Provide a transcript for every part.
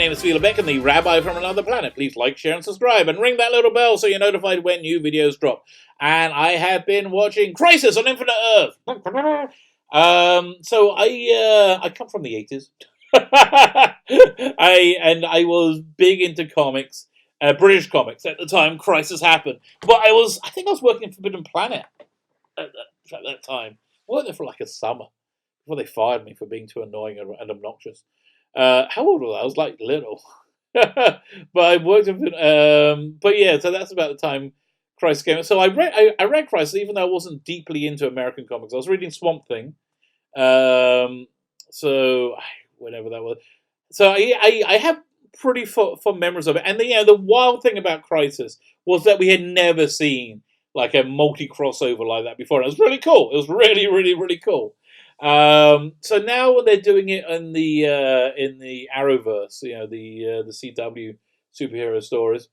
name is Phila Beck, and the Rabbi from Another Planet. Please like, share, and subscribe, and ring that little bell so you're notified when new videos drop. And I have been watching Crisis on Infinite Earth. So I come from the 80s. I was big into comics, British comics at the time Crisis happened. But I think I was working at Forbidden Planet at that time. I worked there for like a summer before they fired me for being too annoying and obnoxious. How old was I? I was like little. But I worked in, but yeah, so that's about the time Crisis came out. So I read Crisis even though I wasn't deeply into American comics. I was reading Swamp Thing. So whenever that was. So I have pretty fond memories of it. And the wild thing about Crisis was that we had never seen like a multi crossover like that before. And it was really cool. It was really, really, really cool. So now when they're doing it in the Arrowverse, the CW superhero stories,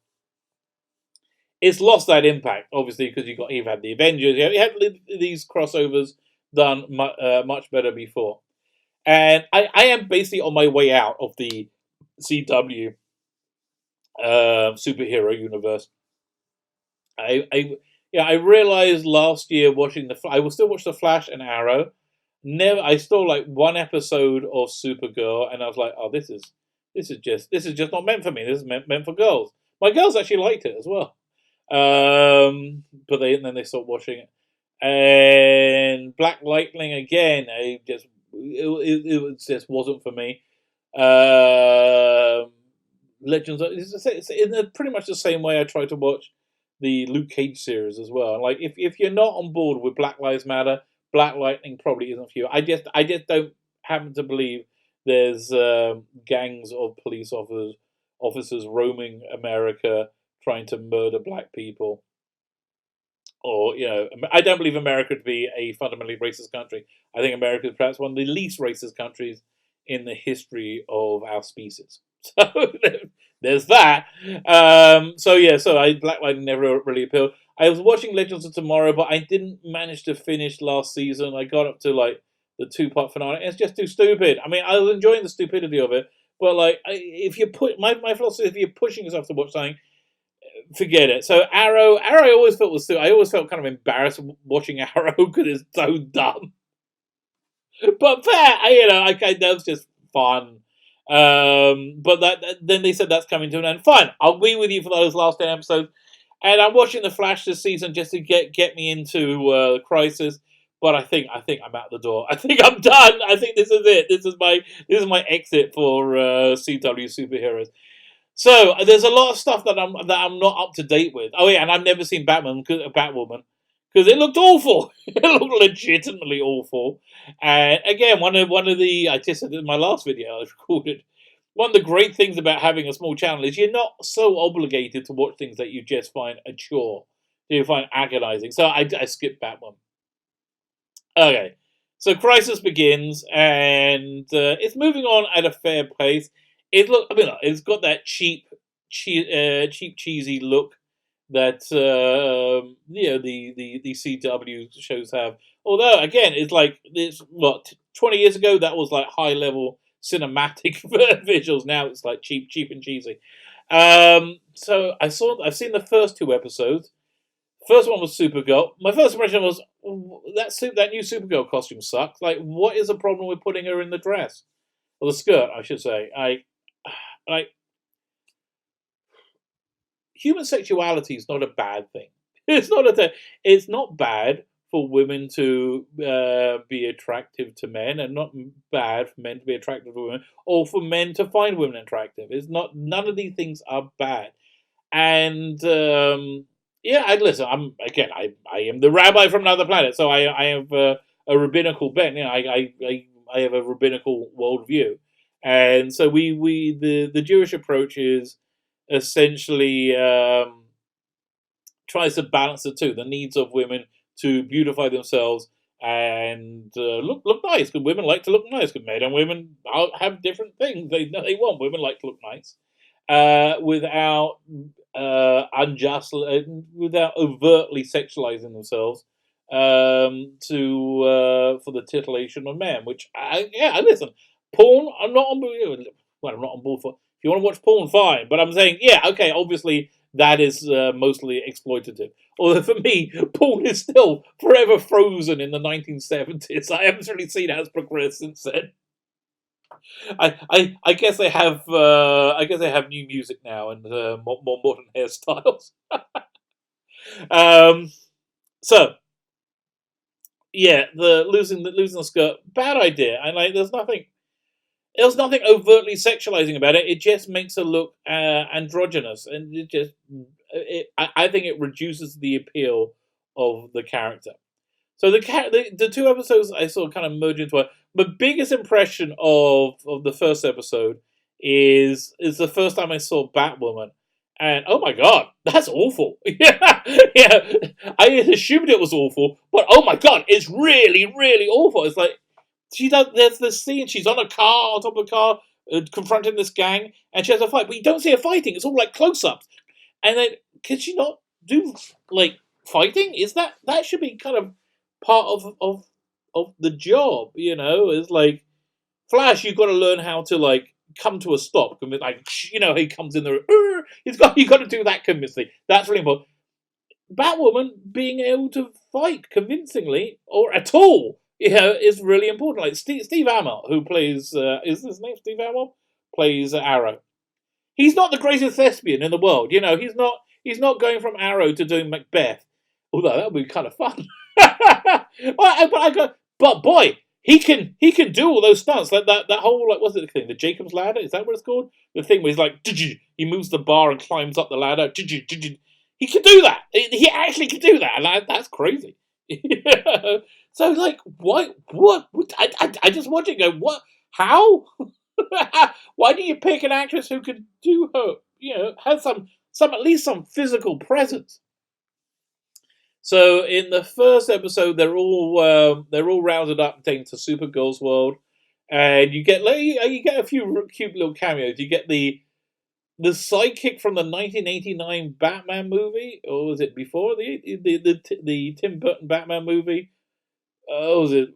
it's lost that impact, obviously, because you've had the Avengers, you had these crossovers done much better before. And I am basically on my way out of the CW superhero universe. I realized last year watching I will still watch the Flash and Arrow. I saw like one episode of Supergirl, and I was like, "Oh, this is just not meant for me. This is meant for girls." My girls actually liked it as well, but then they stopped watching it. And Black Lightning again, it just wasn't for me. Legends, it's in pretty much the same way I tried to watch the Luke Cage series as well. Like if you're not on board with Black Lives Matter, Black Lightning probably isn't for you. I just don't happen to believe there's gangs of police officers roaming America trying to murder black people. Or, I don't believe America to be a fundamentally racist country. I think America is perhaps one of the least racist countries in the history of our species. So there's that. Black Lightning never really appealed. I was watching Legends of Tomorrow, but I didn't manage to finish last season. I got up to like the 2-part finale. It's just too stupid. I mean, I was enjoying the stupidity of it, but like, if you put my philosophy, if you're pushing yourself to watch something, forget it. So Arrow, I always felt kind of embarrassed watching Arrow because it's so dumb. But fair, that was just fun. But then they said that's coming to an end. Fine, I'll be with you for those last 10 episodes. And I'm watching The Flash this season just to get me into Crisis. But I think I'm out the door. I think I'm done. I think this is it. This is my exit for CW superheroes. So there's a lot of stuff that I'm not up to date with. Oh yeah, and I've never seen Batwoman because it looked awful. It looked legitimately awful. And again, one of the I just said in my last video I recorded. One of the great things about having a small channel is you're not so obligated to watch things that you just find a chore, that you find agonizing. So I skipped Batwoman. Okay, so Crisis begins, and it's moving on at a fair pace. It's got that cheap, cheesy look that the CW shows have. Although again, it's 20 years ago that was like high level cinematic visuals. Now it's like cheap and cheesy. So I've seen the first 2 episodes. First one was Supergirl. My first impression was that new Supergirl costume sucks. Like, what is the problem with putting her in the dress or the skirt? I should say. Human sexuality is not a bad thing. It's not bad for women to be attractive to men, and not bad for men to be attractive to women, or for men to find women attractive. It's not. None of these things are bad. And listen. I am the rabbi from Another Planet, so I have a rabbinical bent. I have a rabbinical worldview, and so the Jewish approach is essentially tries to balance the two: the needs of women to beautify themselves and look nice. Because women like to look nice. Because men and women have different things they want. Women like to look nice without without overtly sexualizing themselves for the titillation of men. Which listen, porn. I'm not on board. Well, I'm not on board for. If you want to watch porn, fine. But I'm saying, yeah, okay, obviously that is mostly exploitative. Although for me, porn is still forever frozen in the 1970s. I haven't really seen how it's progressed since then. I guess they have new music now and more modern hairstyles. Um, so yeah, losing the skirt, bad idea. And like, there's nothing overtly sexualizing about it. It just makes her look androgynous, and I think it reduces the appeal of the character. So the two episodes I saw kind of merge into one. My biggest impression of the first episode is the first time I saw Batwoman, and oh my god, that's awful. Yeah, yeah. I assumed it was awful, but oh my god, it's really really awful. It's like she does. There's this scene. She's on a car, on top of a car, confronting this gang, and she has a fight. But you don't see her fighting. It's all like close-ups. And then can she not do like fighting? Is that should be kind of part of the job? You know, it's like Flash. You've got to learn how to like come to a stop. Like he comes in there. You got to do that convincingly. That's really important. Batwoman being able to fight convincingly or at all, is really important. Like Steve Amell, who plays, is his name Steve Amell? Plays Arrow. He's not the greatest thespian in the world. He's not going from Arrow to doing Macbeth. Although that would be kind of fun. But boy, he can do all those stunts. Like that whole, like, what's it the thing? The Jacob's Ladder? Is that what it's called? The thing where he's like, he moves the bar and climbs up the ladder. He can do that. He actually can do that, and that's crazy. So, like, what? I just watch it and go, what? How? Why do you pick an actress who can do her? Has some at least some physical presence. So in the first episode, they're all rounded up and taken to Supergirl's world, and you get a few cute little cameos. You get the sidekick from the 1989 Batman movie, or was it before the Tim Burton Batman movie? Was it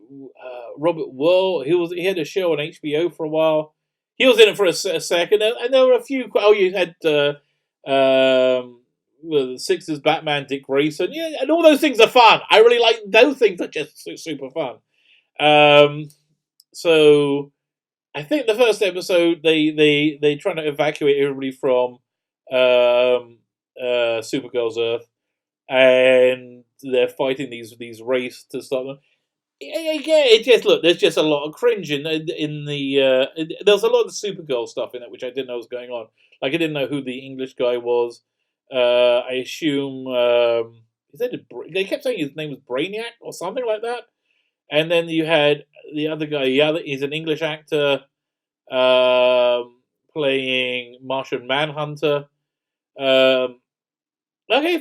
Robert Wuhl? He had a show on HBO for a while. He was in it for a second, and there were a few. Oh, you had the Sixers Batman, Dick Grayson, yeah, and all those things are fun. I really like those things. Are just super fun. So I think the first episode they trying to evacuate everybody from Supergirl's Earth, and they're fighting these wraiths to stop them. Yeah, it just there's just a lot of cringe in the. There's a lot of Supergirl stuff in it which I didn't know was going on. Like I didn't know who the English guy was. I assume they kept saying his name was Brainiac or something like that. And then you had the other guy. He's an English actor playing Martian Manhunter. Okay,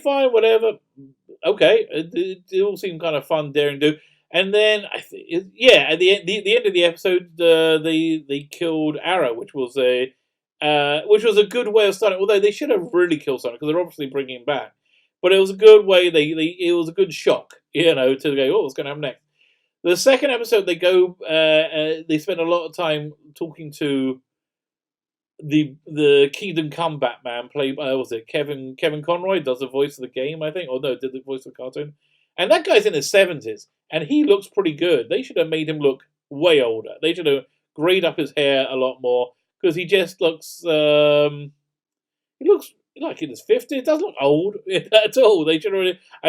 fine, whatever. Okay, it all seemed kind of fun, daring do. And then at the end of the episode, they killed Arrow, which was a good way of starting. Although they should have really killed someone because they're obviously bringing him back. But it was a good way. It was a good shock, to go. Oh, what's going to happen next? The second episode, they go. They spend a lot of time talking to the Kingdom Come Batman, played by was it Kevin Conroy, does the voice of the game, I think, or no, did the voice of the cartoon. And that guy's in his 70s, and he looks pretty good. They should have made him look way older. They should have grayed up his hair a lot more because he just looks. He looks like in his 50s. It doesn't look old at all. I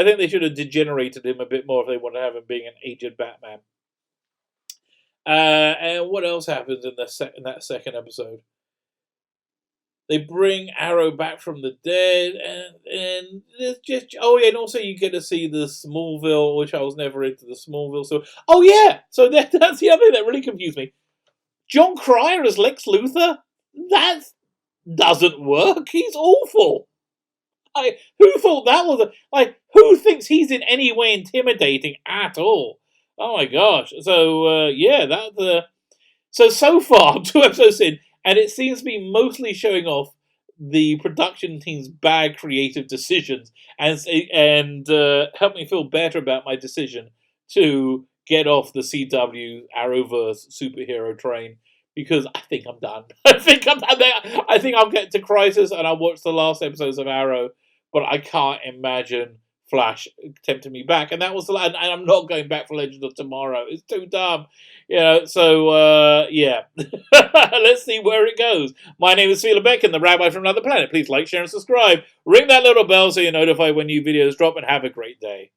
think they should have degenerated him a bit more if they want to have him being an aged Batman. And what else happens in that second episode? They bring Arrow back from the dead, and it's just and also you get to see the Smallville, which I was never into the Smallville. So so that's the other thing that really confused me. Jon Cryer as Lex Luthor, that doesn't work. He's awful. Who thought that was who thinks he's in any way intimidating at all? Oh my gosh! So so far 2 episodes in. And it seems to be mostly showing off the production team's bad creative decisions and help me feel better about my decision to get off the CW Arrowverse superhero train because I think I'm done. I think I'll get to Crisis and I'll watch the last episodes of Arrow, but I can't imagine Flash tempting me back. And that was and I'm not going back for Legends of Tomorrow. It's too dumb, So yeah, let's see where it goes. My name is Fila Beck, and the Rabbi from Another Planet. Please like, share, and subscribe. Ring that little bell so you're notified when new videos drop, and have a great day.